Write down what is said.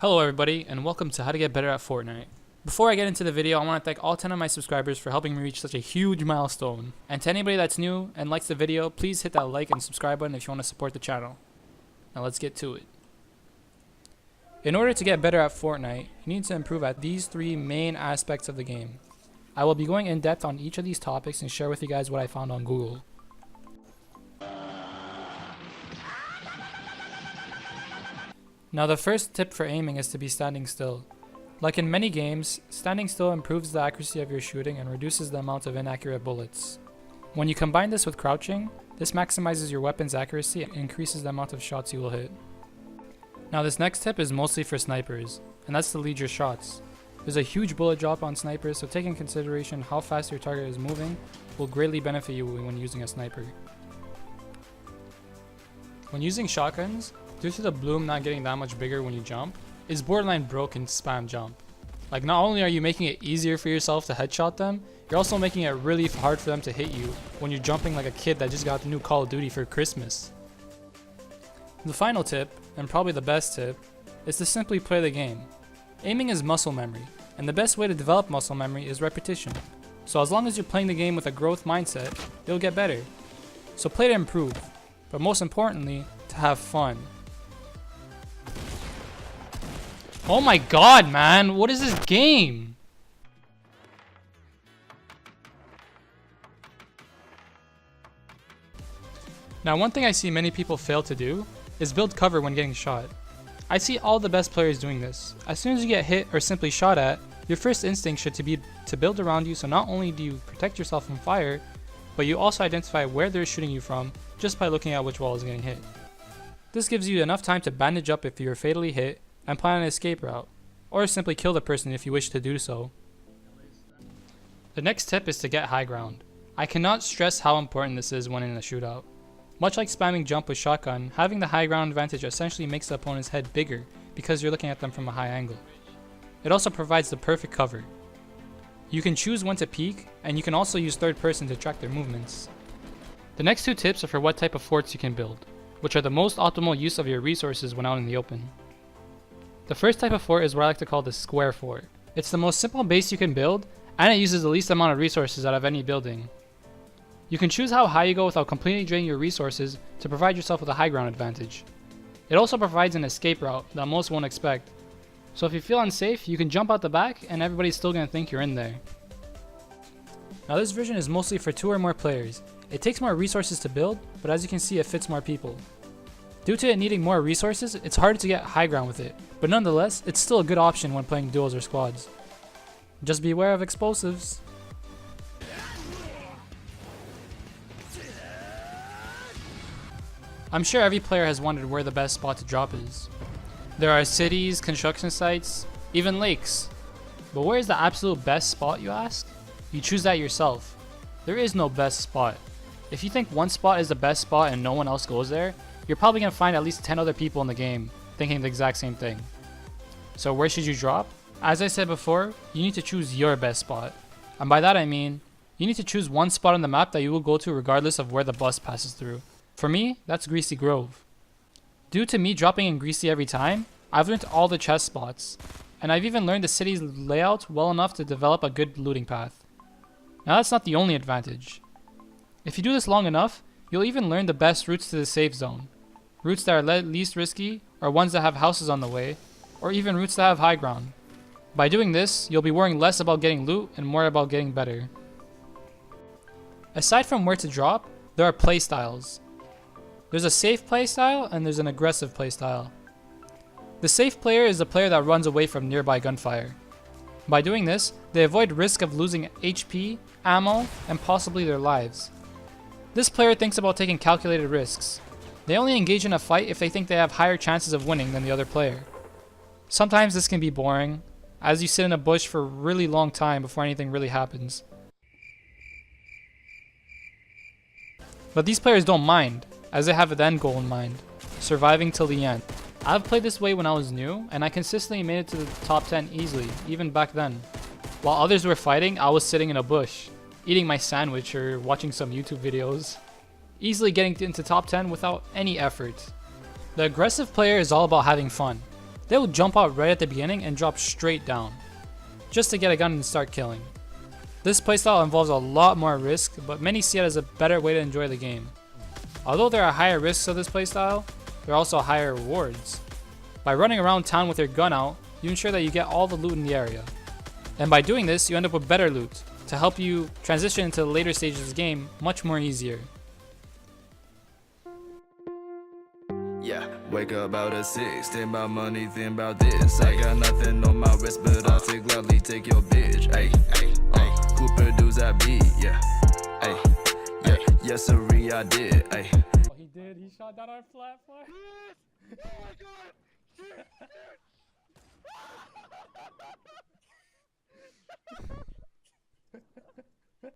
Hello everybody, and welcome to How to Get Better at Fortnite. Before I get into the video, I want to thank all 10 of my subscribers for helping me reach such a huge milestone. And to anybody that's new and likes the video, please hit that like and subscribe button if you want to support the channel. Now let's get to it. In order to get better at Fortnite, you need to improve at these three main aspects of the game. I will be going in depth on each of these topics and share with you guys what I found on Google. Now the first tip for aiming is to be standing still. Like in many games, standing still improves the accuracy of your shooting and reduces the amount of inaccurate bullets. When you combine this with crouching, this maximizes your weapon's accuracy and increases the amount of shots you will hit. Now this next tip is mostly for snipers, and that's to lead your shots. There's a huge bullet drop on snipers, so take in consideration how fast your target is moving will greatly benefit you when using a sniper. When using shotguns, due to the bloom not getting that much bigger when you jump, it's borderline broke in spam jump. Like, not only are you making it easier for yourself to headshot them, you're also making it really hard for them to hit you when you're jumping like a kid that just got the new Call of Duty for Christmas. The final tip, and probably the best tip, is to simply play the game. Aiming is muscle memory, and the best way to develop muscle memory is repetition. So as long as you're playing the game with a growth mindset, you'll get better. So play to improve, but most importantly, to have fun. Oh my god, man, what is this game? Now, one thing I see many people fail to do is build cover when getting shot. I see all the best players doing this. As soon as you get hit or simply shot at, your first instinct should be to build around you, so not only do you protect yourself from fire, but you also identify where they're shooting you from just by looking at which wall is getting hit. This gives you enough time to bandage up if you're fatally hit and plan an escape route, or simply kill the person if you wish to do so. The next tip is to get high ground. I cannot stress how important this is when in a shootout. Much like spamming jump with shotgun, having the high ground advantage essentially makes the opponent's head bigger because you're looking at them from a high angle. It also provides the perfect cover. You can choose when to peek, and you can also use third person to track their movements. The next two tips are for what type of forts you can build, which are the most optimal use of your resources when out in the open. The first type of fort is what I like to call the square fort. It's the most simple base you can build, and it uses the least amount of resources out of any building. You can choose how high you go without completely draining your resources to provide yourself with a high ground advantage. It also provides an escape route that most won't expect. So if you feel unsafe, you can jump out the back and everybody's still going to think you're in there. Now this version is mostly for 2 or more players. It takes more resources to build, but as you can see, it fits more people. Due to it needing more resources, it's harder to get high ground with it, but nonetheless, it's still a good option when playing duos or squads. Just beware of explosives. I'm sure every player has wondered where the best spot to drop is. There are cities, construction sites, even lakes. But where is the absolute best spot, you ask? You choose that yourself. There is no best spot. If you think one spot is the best spot and no one else goes there, you're probably going to find at least 10 other people in the game thinking the exact same thing. So where should you drop? As I said before, you need to choose your best spot. And by that I mean, you need to choose one spot on the map that you will go to regardless of where the bus passes through. For me, that's Greasy Grove. Due to me dropping in Greasy every time, I've learned all the chest spots, and I've even learned the city's layout well enough to develop a good looting path. Now that's not the only advantage. If you do this long enough, you'll even learn the best routes to the safe zone. Routes that are least risky, or ones that have houses on the way, or even routes that have high ground. By doing this, you'll be worrying less about getting loot and more about getting better. Aside from where to drop, there are playstyles. There's a safe playstyle and there's an aggressive playstyle. The safe player is the player that runs away from nearby gunfire. By doing this, they avoid risk of losing HP, ammo, and possibly their lives. This player thinks about taking calculated risks. They only engage in a fight if they think they have higher chances of winning than the other player. Sometimes this can be boring, as you sit in a bush for a really long time before anything really happens. But these players don't mind, as they have an end goal in mind, surviving till the end. I've played this way when I was new, and I consistently made it to the top 10 easily, even back then. While others were fighting, I was sitting in a bush, eating my sandwich or watching some YouTube videos. Easily getting into top 10 without any effort. The aggressive player is all about having fun. They will jump out right at the beginning and drop straight down, just to get a gun and start killing. This playstyle involves a lot more risk, but many see it as a better way to enjoy the game. Although there are higher risks of this playstyle, there are also higher rewards. By running around town with your gun out, you ensure that you get all the loot in the area. And by doing this, you end up with better loot, to help you transition into the later stages of the game much more easier. Yeah, wake up about at 6, think about money, think about this. I got nothing on my wrist, but I'll gladly take your bitch. Ayy, Cooper dudes that beat, yeah. Ayy, yeah, yes sir, I did. Ayy. Oh, he did. He shot down our platform. Oh my god!